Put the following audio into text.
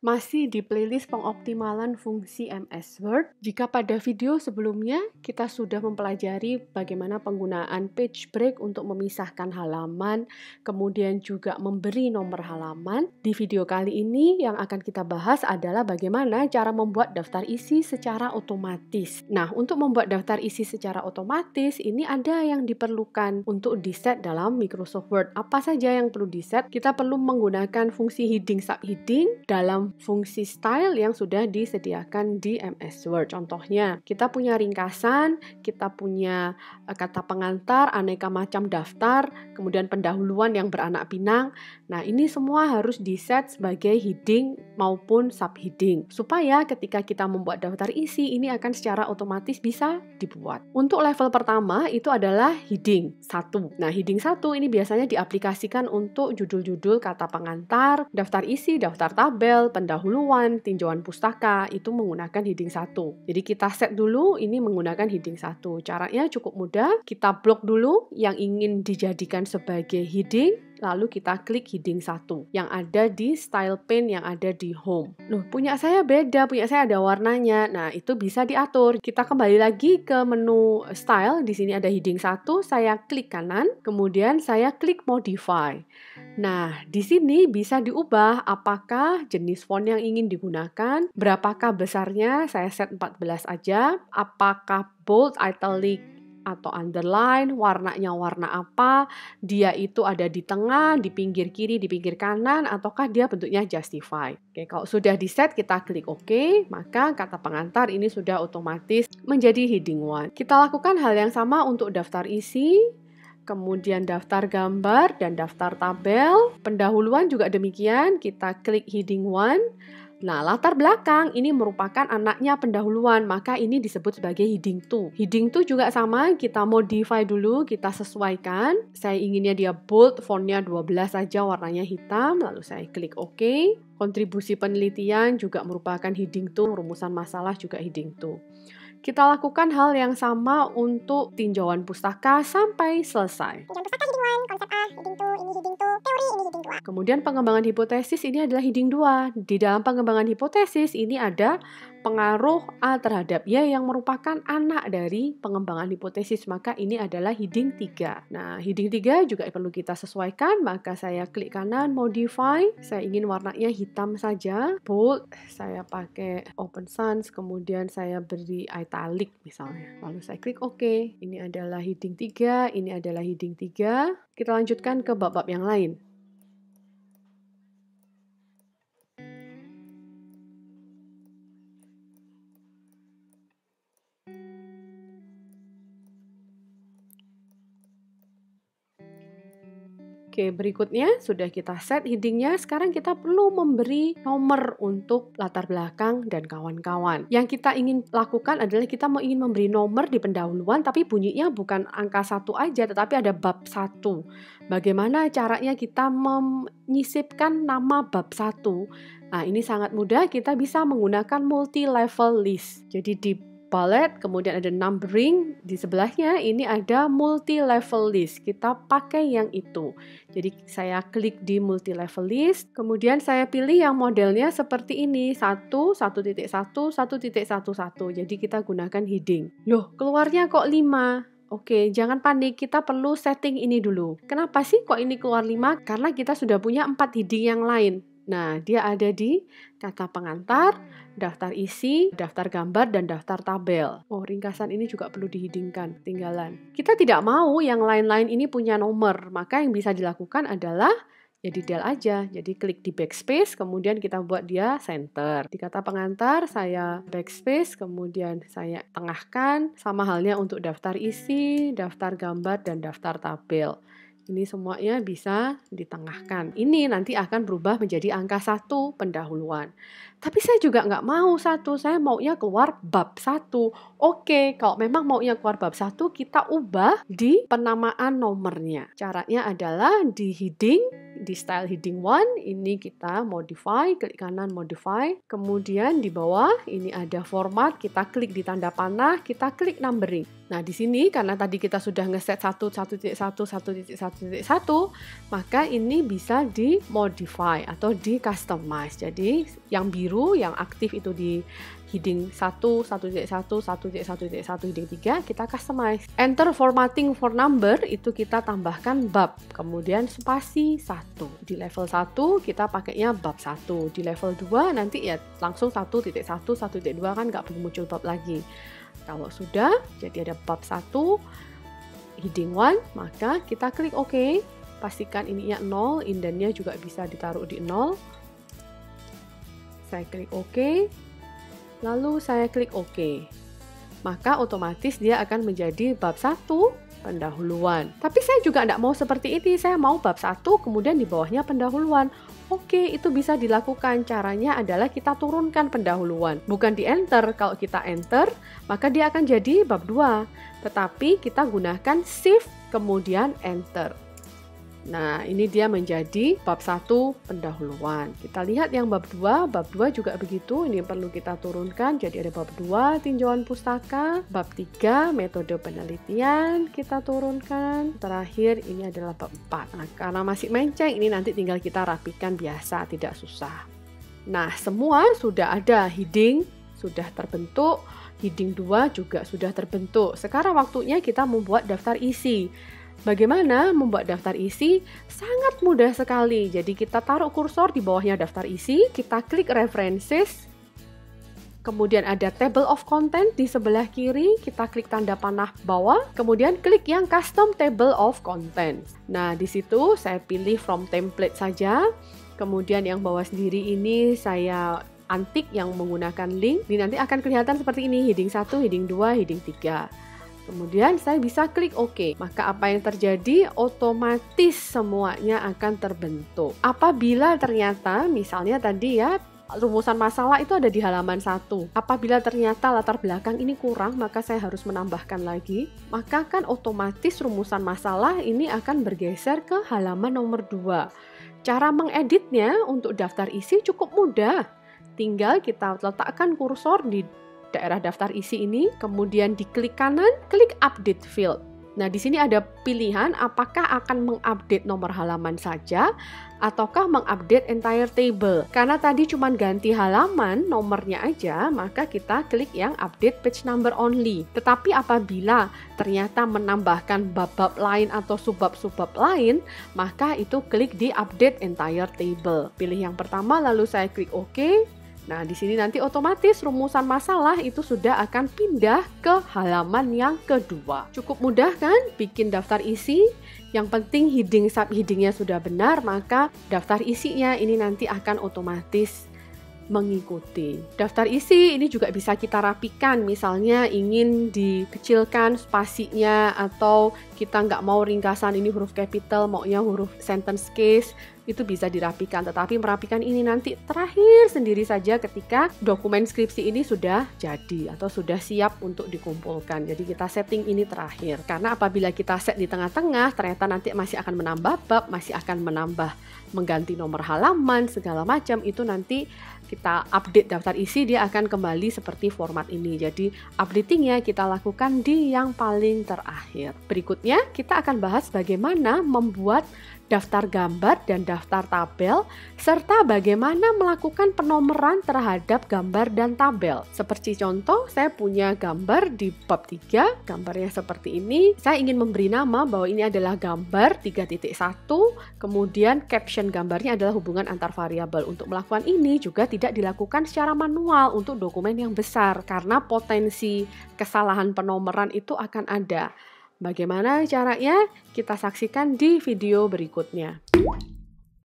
Masih di playlist pengoptimalan fungsi MS Word. Jika pada video sebelumnya kita sudah mempelajari bagaimana penggunaan page break untuk memisahkan halaman, kemudian juga memberi nomor halaman, di video kali ini yang akan kita bahas adalah bagaimana cara membuat daftar isi secara otomatis. Nah, untuk membuat daftar isi secara otomatis, ini ada yang diperlukan untuk di-set dalam Microsoft Word. Apa saja yang perlu di-set? Kita perlu menggunakan fungsi heading subheading dalam fungsi style yang sudah disediakan di MS Word. Contohnya, kita punya ringkasan, kita punya kata pengantar, aneka macam daftar, kemudian pendahuluan yang beranak pinang. Nah, ini semua harus di-set sebagai heading maupun subheading, supaya ketika kita membuat daftar isi, ini akan secara otomatis bisa dibuat. Untuk level pertama, itu adalah heading 1. Nah, heading 1 ini biasanya diaplikasikan untuk judul-judul kata pengantar, daftar isi, daftar tabel, pendahuluan, tinjauan pustaka, itu menggunakan heading 1. Jadi kita set dulu ini menggunakan heading 1. Caranya cukup mudah, kita blok dulu yang ingin dijadikan sebagai heading, lalu kita klik heading 1 yang ada di style pane yang ada di home. Loh, punya saya beda, punya saya ada warnanya. Nah, itu bisa diatur. Kita kembali lagi ke menu style, di sini ada heading 1, saya klik kanan, kemudian saya klik modify. Nah, di sini bisa diubah apakah jenis font yang ingin digunakan, berapakah besarnya, saya set 14 aja, apakah bold, italic, atau underline, warnanya warna apa, dia itu ada di tengah, di pinggir kiri, di pinggir kanan, ataukah dia bentuknya justify. Oke, kalau sudah di set, kita klik OK, maka kata pengantar ini sudah otomatis menjadi heading 1. Kita lakukan hal yang sama untuk daftar isi, kemudian daftar gambar dan daftar tabel. Pendahuluan juga demikian, kita klik heading 1. Nah, latar belakang ini merupakan anaknya pendahuluan, maka ini disebut sebagai heading 2. Heading 2 juga sama, kita modify dulu, kita sesuaikan. Saya inginnya dia bold, fontnya 12 saja, warnanya hitam, lalu saya klik OK. Kontribusi penelitian juga merupakan heading 2, rumusan masalah juga heading 2. Kita lakukan hal yang sama untuk tinjauan pustaka sampai selesai. Tinjauan pustaka heading 1, konsep A, heading 2, ini heading 2, teori, ini heading 2. Kemudian pengembangan hipotesis ini adalah heading 2. Di dalam pengembangan hipotesis ini ada pengaruh A terhadap Y yang merupakan anak dari pengembangan hipotesis, maka ini adalah heading 3. Nah, heading 3 juga perlu kita sesuaikan, maka saya klik kanan, modify, saya ingin warnanya hitam saja, bold, saya pakai open sans, kemudian saya beri italic misalnya, lalu saya klik OK. Ini adalah heading 3, ini adalah heading 3. Kita lanjutkan ke bab-bab yang lain. Oke, berikutnya sudah kita set headingnya, sekarang kita perlu memberi nomor untuk latar belakang dan kawan-kawan. Yang kita ingin lakukan adalah kita ingin memberi nomor di pendahuluan, tapi bunyinya bukan angka 1 aja, tetapi ada bab 1. Bagaimana caranya kita menyisipkan nama bab 1? Nah, ini sangat mudah, kita bisa menggunakan multi-level list. Jadi di palette, kemudian ada numbering, di sebelahnya ini ada multi-level list, kita pakai yang itu. Jadi saya klik di multi-level list, kemudian saya pilih yang modelnya seperti ini, 1, 1.1, 1.11, jadi kita gunakan heading. Loh, keluarnya kok 5? Oke, jangan panik, kita perlu setting ini dulu. Kenapa sih kok ini keluar 5? Karena kita sudah punya 4 heading yang lain. Nah, dia ada di kata pengantar, daftar isi, daftar gambar, dan daftar tabel. Oh, ringkasan ini juga perlu dihidingkan, tinggalan. Kita tidak mau yang lain-lain ini punya nomor, maka yang bisa dilakukan adalah ya di del aja. Jadi klik di backspace, kemudian kita buat dia center. Di kata pengantar, saya backspace, kemudian saya tengahkan. Sama halnya untuk daftar isi, daftar gambar, dan daftar tabel. Ini semuanya bisa ditengahkan. Ini nanti akan berubah menjadi angka 1 pendahuluan. Tapi saya juga nggak mau 1, saya maunya keluar bab 1. Oke, kalau memang maunya keluar bab 1, kita ubah di penamaan nomornya. Caranya adalah di heading, di style heading 1, ini kita modify, klik kanan modify. Kemudian di bawah ini ada format, kita klik di tanda panah, kita klik numbering. Nah, di sini karena tadi kita sudah ngeset 1.1.1, 1.1.1, maka ini bisa di-modify atau di-customize. Jadi, yang biru, yang aktif itu di heading 1, 1.1, 1.1.1 heading 3, kita customize. Enter formatting for number, itu kita tambahkan bab, kemudian spasi 1. Di level 1, kita pakainya bab 1. Di level 2, nanti ya langsung 1.1, 1.2 kan nggak perlu muncul bab lagi. Kalau sudah, jadi ada bab 1, heading 1, maka kita klik OK. Pastikan ininya 0, indennya juga bisa ditaruh di 0. Saya klik OK, lalu saya klik OK. Maka otomatis dia akan menjadi bab 1, pendahuluan. Tapi saya juga tidak mau seperti ini, saya mau bab 1, kemudian di bawahnya pendahuluan. Oke, itu bisa dilakukan. Caranya adalah kita turunkan pendahuluan. Bukan di enter. Kalau kita enter, maka dia akan jadi bab 2. Tetapi kita gunakan shift, kemudian enter. Nah, ini dia menjadi bab 1 pendahuluan. Kita lihat yang bab 2. Bab 2 juga begitu. Ini perlu kita turunkan. Jadi ada bab 2, tinjauan pustaka. Bab 3, metode penelitian, kita turunkan. Terakhir, ini adalah bab 4. Nah, karena masih menceng, ini nanti tinggal kita rapikan biasa, tidak susah. Nah, semua sudah ada. Heading sudah terbentuk. Heading 2 juga sudah terbentuk. Sekarang waktunya kita membuat daftar isi. Bagaimana membuat daftar isi? Sangat mudah sekali. Jadi kita taruh kursor di bawahnya daftar isi, kita klik references, kemudian ada table of content di sebelah kiri, kita klik tanda panah bawah, kemudian klik yang custom table of content. Nah, di situ saya pilih from template saja, kemudian yang bawah sendiri ini saya antik yang menggunakan link. Ini nanti akan kelihatan seperti ini, heading 1, heading 2, heading 3. Kemudian saya bisa klik OK. Maka apa yang terjadi? Otomatis semuanya akan terbentuk. Apabila ternyata misalnya tadi ya rumusan masalah itu ada di halaman 1. Apabila ternyata latar belakang ini kurang, maka saya harus menambahkan lagi. Maka kan otomatis rumusan masalah ini akan bergeser ke halaman nomor 2. Cara mengeditnya untuk daftar isi cukup mudah. Tinggal kita letakkan kursor di daerah daftar isi ini, kemudian diklik kanan, klik update field. Nah, di sini ada pilihan apakah akan mengupdate nomor halaman saja ataukah mengupdate entire table. Karena tadi cuma ganti halaman, nomornya aja, maka kita klik yang update page number only. Tetapi apabila ternyata menambahkan bab-bab lain atau subbab-subbab lain, maka itu klik di update entire table. Pilih yang pertama, lalu saya klik OK. Nah, di sini nanti otomatis rumusan masalah itu sudah akan pindah ke halaman yang kedua. Cukup mudah kan bikin daftar isi? Yang penting heading sub-headingnya sudah benar, maka daftar isinya ini nanti akan otomatis mengikuti. Daftar isi ini juga bisa kita rapikan, misalnya ingin dikecilkan spasinya atau kita nggak mau ringkasan ini huruf capital, maunya huruf sentence case, itu bisa dirapikan. Tetapi merapikan ini nanti terakhir sendiri saja ketika dokumen skripsi ini sudah jadi atau sudah siap untuk dikumpulkan. Jadi kita setting ini terakhir. Karena apabila kita set di tengah-tengah, ternyata nanti masih akan menambah bab, masih akan menambah mengganti nomor halaman, segala macam, itu nanti kita update daftar isi, dia akan kembali seperti format ini. Jadi updatingnya kita lakukan di yang paling terakhir. Berikutnya kita akan bahas bagaimana membuat daftar gambar dan daftar tabel, serta bagaimana melakukan penomoran terhadap gambar dan tabel. Seperti contoh, saya punya gambar di bab 3, gambarnya seperti ini. Saya ingin memberi nama bahwa ini adalah gambar 3.1, kemudian caption gambarnya adalah hubungan antar variabel. Untuk melakukan ini juga tidak dilakukan secara manual untuk dokumen yang besar, karena potensi kesalahan penomoran itu akan ada. Bagaimana caranya? Kita saksikan di video berikutnya.